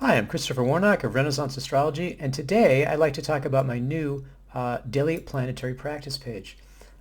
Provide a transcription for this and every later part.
Hi, I'm Christopher Warnock of Renaissance Astrology, and today I'd like to talk about my new daily planetary practice page.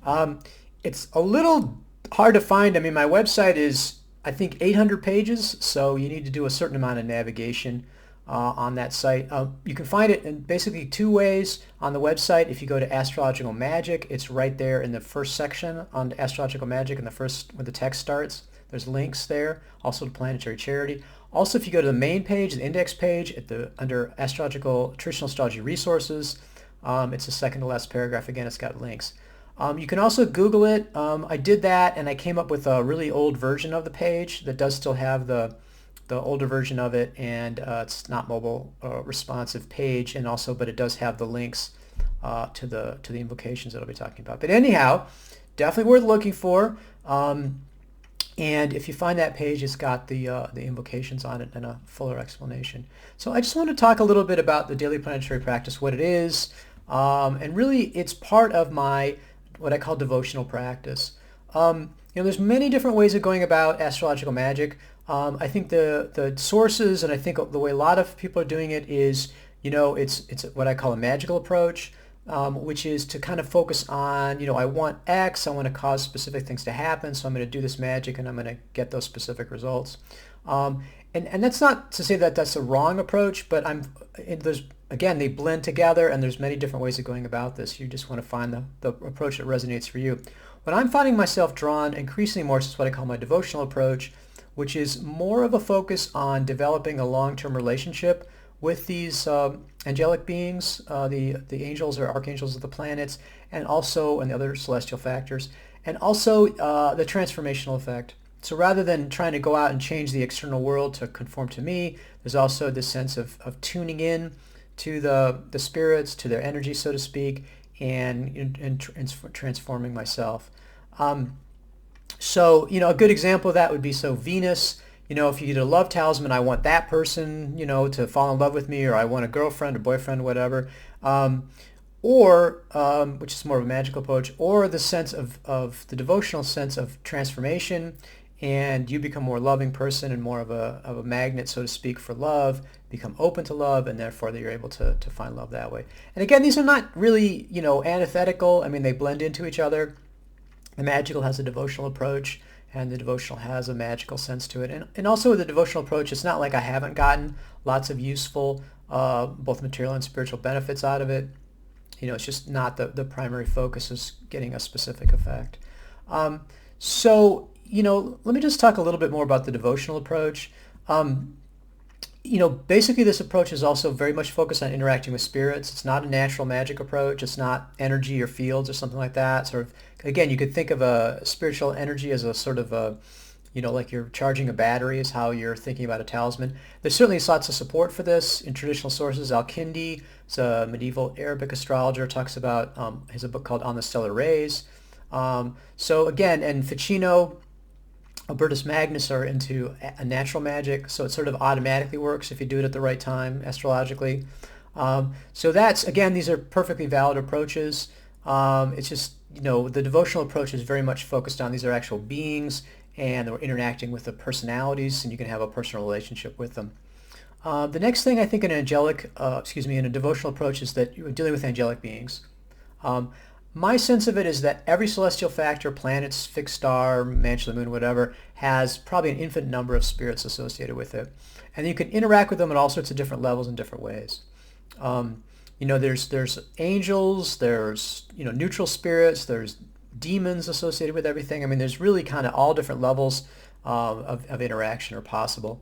Um, it's a little hard to find. I mean, my website is, I think, 800 pages, so you need to do a certain amount of navigation on that site. You can find it in basically two ways on the website. If you go to Astrological Magic, it's right there in the first section on Astrological Magic, in the first where the text starts. There's links there, also to Planetary Charity. Also, if you go to the main page, the index page, under Astrological Traditional Astrology Resources, it's the second to last paragraph. Again, it's got links. You can also Google it. I did that, and I came up with a really old version of the page that does still have the older version of it, and it's not mobile responsive page, and also, but it does have the links to the invocations that I'll be talking about. But anyhow, definitely worth looking for. And if you find that page, it's got the invocations on it and a fuller explanation. So I just want to talk a little bit about the daily planetary practice, what it is, and really it's part of my what I call devotional practice. There's many different ways of going about astrological magic. I think the sources, and I think the way a lot of people are doing it is, it's what I call a magical approach, which is to kind of focus on, I want X, I want to cause specific things to happen, so I'm going to do this magic and I'm going to get those specific results. And that's not to say that that's a wrong approach, but there's, again, they blend together and there's many different ways of going about this. You just want to find the approach that resonates for you. What I'm finding myself drawn increasingly more is what I call my devotional approach, which is more of a focus on developing a long-term relationship with these angelic beings, the angels or archangels of the planets, and the other celestial factors, and also the transformational effect. So rather than trying to go out and change the external world to conform to me, there's also this sense of tuning in to the spirits, to their energy, so to speak, and transforming myself. A good example of that would be, Venus, if you get a love talisman, I want that person, to fall in love with me, or I want a girlfriend or boyfriend, whatever. Which is more of a magical approach, or the sense of the devotional sense of transformation, and you become a more loving person and more of a magnet, so to speak, for love, become open to love, and therefore that you're able to find love that way. And again, these are not really, antithetical. I mean, they blend into each other. The magical has a devotional approach, and the devotional has a magical sense to it. And also with the devotional approach, it's not like I haven't gotten lots of useful both material and spiritual benefits out of it. It's just not the primary focus is getting a specific effect. Let me just talk a little bit more about the devotional approach. Basically this approach is also very much focused on interacting with spirits. It's not a natural magic approach. It's not energy or fields or something like that. Sort of, again, you could think of a spiritual energy as a sort of like you're charging a battery is how you're thinking about a talisman. There's certainly lots of support for this in traditional sources. Al-Kindi, it's a medieval Arabic astrologer, talks about, has a book called On the Stellar Rays. And Ficino, Albertus Magnus are into a natural magic, so it sort of automatically works if you do it at the right time astrologically. These are perfectly valid approaches. It's just, the devotional approach is very much focused on these are actual beings and they're interacting with the personalities, and you can have a personal relationship with them. The next thing I think in a devotional approach is that you're dealing with angelic beings. My sense of it is that every celestial factor, planets, fixed star, mansion of the moon, whatever, has probably an infinite number of spirits associated with it. And you can interact with them at all sorts of different levels in different ways. There's angels, there's, neutral spirits, there's demons associated with everything. I mean, there's really kind of all different levels of interaction are possible.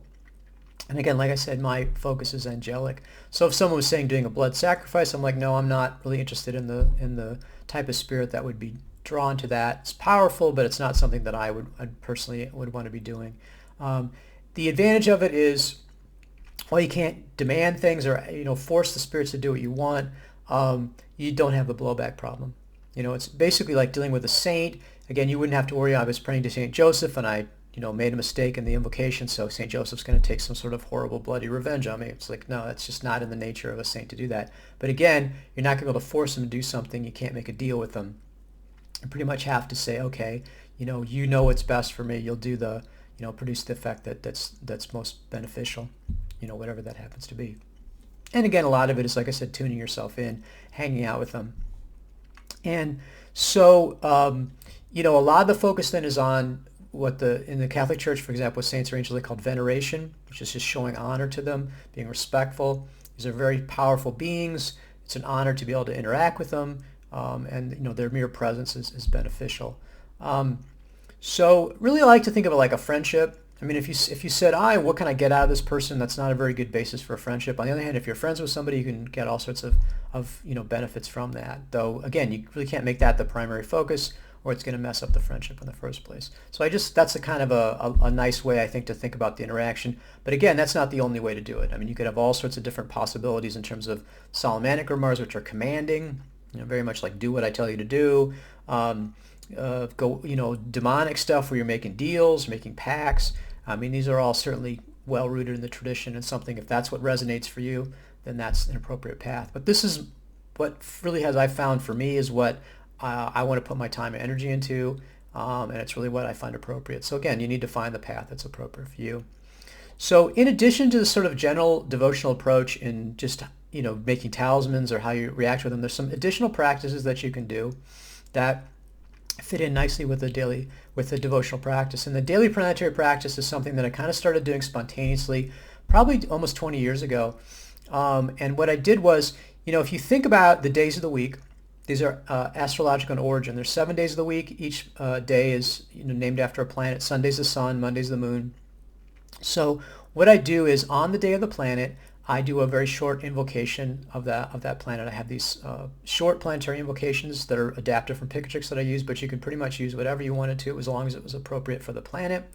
And again, like I said, my focus is angelic. So if someone was saying doing a blood sacrifice, I'm like, no, I'm not really interested in the type of spirit that would be drawn to that. It's powerful, but it's not something that I personally would want to be doing. The advantage of it is, while you can't demand things or force the spirits to do what you want, you don't have the blowback problem. It's basically like dealing with a saint. Again, you wouldn't have to worry. I was praying to Saint Joseph, and I made a mistake in the invocation, so St. Joseph's going to take some sort of horrible, bloody revenge on me. It's like, no, that's just not in the nature of a saint to do that. But again, you're not going to be able to force them to do something. You can't make a deal with them. You pretty much have to say, okay, what's best for me. You'll do produce the effect that's most beneficial. whatever that happens to be. And again, a lot of it is, like I said, tuning yourself in, hanging out with them. And so, a lot of the focus then is on what in the Catholic Church, for example, with saints or angels, they called veneration, which is just showing honor to them, being respectful. These are very powerful beings. It's an honor to be able to interact with them, and their mere presence is beneficial. So really, I like to think of it like a friendship. I mean, if you said, what can I get out of this person? That's not a very good basis for a friendship. On the other hand, if you're friends with somebody, you can get all sorts of benefits from that. Though, again, you really can't make that the primary focus, or it's going to mess up the friendship in the first place. So that's a kind of a nice way, I think, to think about the interaction. But again, that's not the only way to do it. I mean, you could have all sorts of different possibilities in terms of Solomonic grimoires, which are commanding, very much like do what I tell you to do. Demonic stuff where you're making deals, making pacts. I mean, these are all certainly well rooted in the tradition, and something, if that's what resonates for you, then that's an appropriate path. But this is what really I found for me is what I want to put my time and energy into, and it's really what I find appropriate. So again, you need to find the path that's appropriate for you. So in addition to the sort of general devotional approach in just making talismans or how you react with them, there's some additional practices that you can do that fit in nicely with the devotional practice. And the daily planetary practice is something that I kind of started doing spontaneously probably almost 20 years ago. And what I did was, if you think about the days of the week, these are astrological in origin. There's 7 days of the week. Each day is named after a planet. Sunday's the sun, Monday's the moon. So what I do is on the day of the planet, I do a very short invocation of that planet. I have these short planetary invocations that are adapted from Pickatrix that I use, but you can pretty much use whatever you wanted to as long as it was appropriate for the planet.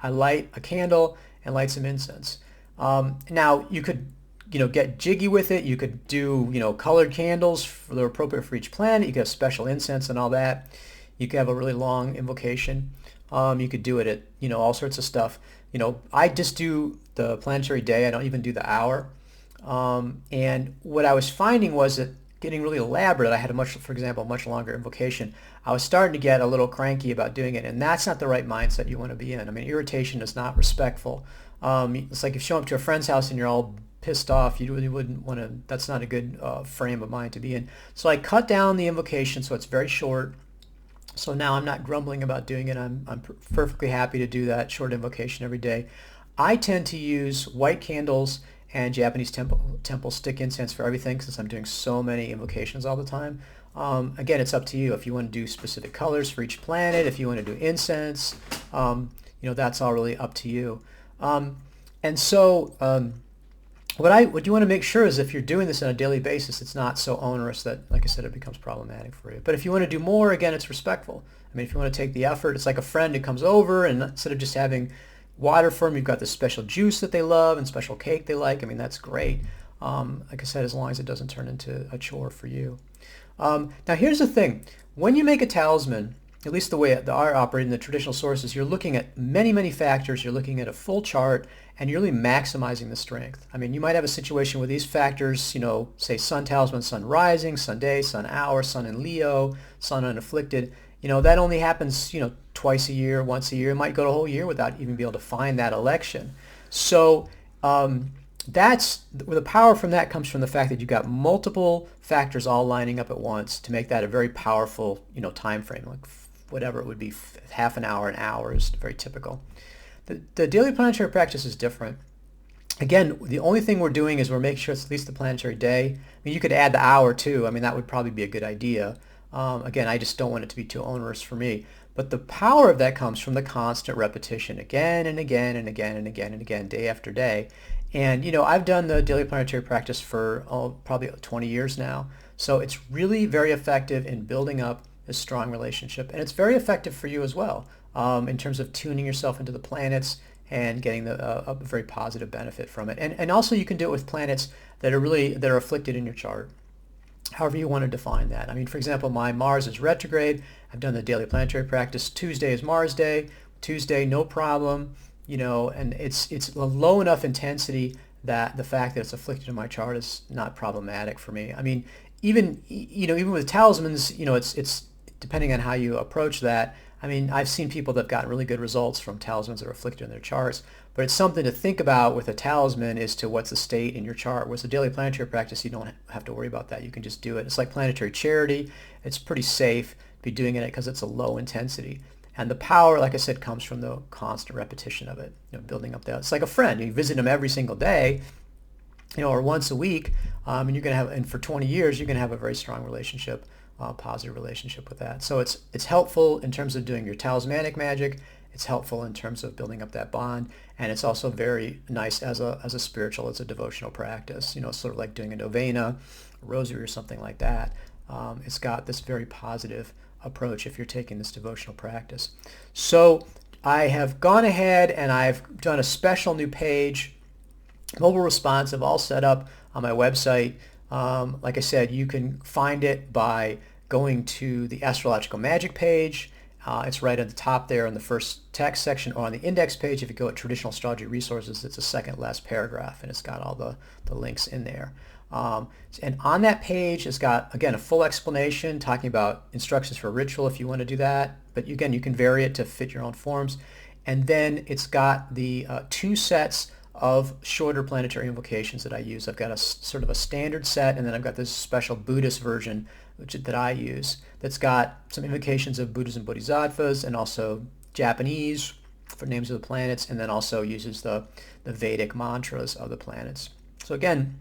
I light a candle and light some incense. Now you could get jiggy with it. You could do colored candles that are appropriate for each planet. You could have special incense and all that. You could have a really long invocation. You could do it at all sorts of stuff. I just do the planetary day. I don't even do the hour. And what I was finding was that getting really elaborate, I had for example, a much longer invocation. I was starting to get a little cranky about doing it, and that's not the right mindset you want to be in. I mean, irritation is not respectful. It's like if you show up to a friend's house and you're all pissed off, you really wouldn't want to, that's not a good frame of mind to be in. So I cut down the invocation so it's very short. So now I'm not grumbling about doing it. I'm perfectly happy to do that short invocation every day. I tend to use white candles and Japanese temple stick incense for everything since I'm doing so many invocations all the time. Again, it's up to you if you want to do specific colors for each planet, if you want to do incense, that's all really up to you. What you want to make sure is if you're doing this on a daily basis, it's not so onerous that, like I said, it becomes problematic for you. But if you want to do more, again, it's respectful. I mean, if you want to take the effort, it's like a friend who comes over and instead of just having water for them, you've got this special juice that they love and special cake they like. I mean, that's great. Like I said, as long as it doesn't turn into a chore for you. Now, here's the thing. When you make a talisman, at least the way the art operates in the traditional sources, you're looking at many, many factors. You're looking at a full chart, and you're really maximizing the strength. I mean, you might have a situation where these factors, say sun talisman, sun rising, sun day, sun hour, sun in Leo, sun unafflicted, that only happens, twice a year, once a year. It might go a whole year without even being able to find that election. So that's where the power from that comes from the fact that you've got multiple factors all lining up at once to make that a very powerful, time frame, like whatever it would be, half an hour is very typical. The daily planetary practice is different. Again, the only thing we're doing is we're making sure it's at least the planetary day. I mean, you could add the hour too. I mean, that would probably be a good idea. Again, I just don't want it to be too onerous for me. But the power of that comes from the constant repetition again and again and again and again and again, day after day. And, I've done the daily planetary practice for probably 20 years now. So it's really very effective in building up a strong relationship. And it's very effective for you as well in terms of tuning yourself into the planets and getting a very positive benefit from it. And also you can do it with planets that are afflicted in your chart, however you want to define that. I mean, for example, my Mars is retrograde. I've done the daily planetary practice. Tuesday is Mars Day. Tuesday, no problem. And it's a low enough intensity that the fact that it's afflicted in my chart is not problematic for me. I mean, even with talismans, it's depending on how you approach that. I mean, I've seen people that have gotten really good results from talismans that are afflicted in their charts, but it's something to think about with a talisman as to what's the state in your chart. Whereas a daily planetary practice, you don't have to worry about that. You can just do it. It's like planetary charity. It's pretty safe to be doing it because it's a low intensity. And the power, like I said, comes from the constant repetition of it, building up that. It's like a friend. You visit them every single day, or once a week, and you're going to have, and for 20 years, you're going to have a very strong relationship, positive relationship with that. So it's helpful in terms of doing your talismanic magic. It's helpful in terms of building up that bond, and it's also very nice as a spiritual, as a devotional practice. Sort of like doing a novena, a rosary, or something like that. It's got this very positive approach if you're taking this devotional practice. So I have gone ahead and I've done a special new page, mobile responsive, all set up on my website. Like I said, you can find it by going to the astrological magic page. It's right at the top there in the first text section, or on the index page. If you go at traditional astrology resources, it's the second last paragraph, and it's got all the links in there. And on that page, it's got, again, a full explanation talking about instructions for ritual if you want to do that. But again, you can vary it to fit your own forms. And then it's got the 2 sets of shorter planetary invocations that I use. I've got a sort of a standard set, and then I've got this special Buddhist version that I use that's got some invocations of Buddhas and Bodhisattvas, and also Japanese for names of the planets, and then also uses the Vedic mantras of the planets. So again,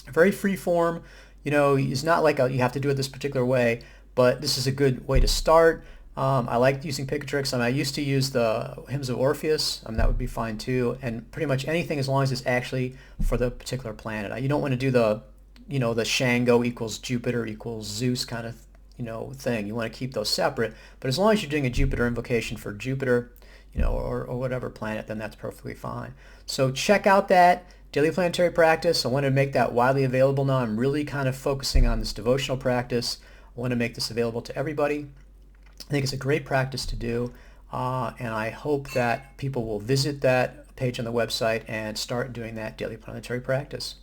very free form. It's not like you have to do it this particular way, but this is a good way to start. I like using Picatrix. I used to use the Hymns of Orpheus. That would be fine too. And pretty much anything as long as it's actually for the particular planet. You don't want to do the Shango equals Jupiter equals Zeus kind of, thing. You want to keep those separate. But as long as you're doing a Jupiter invocation for Jupiter, or whatever planet, then that's perfectly fine. So check out that daily planetary practice. I want to make that widely available now. I'm really kind of focusing on this devotional practice. I want to make this available to everybody. I think it's a great practice to do, and I hope that people will visit that page on the website and start doing that daily planetary practice.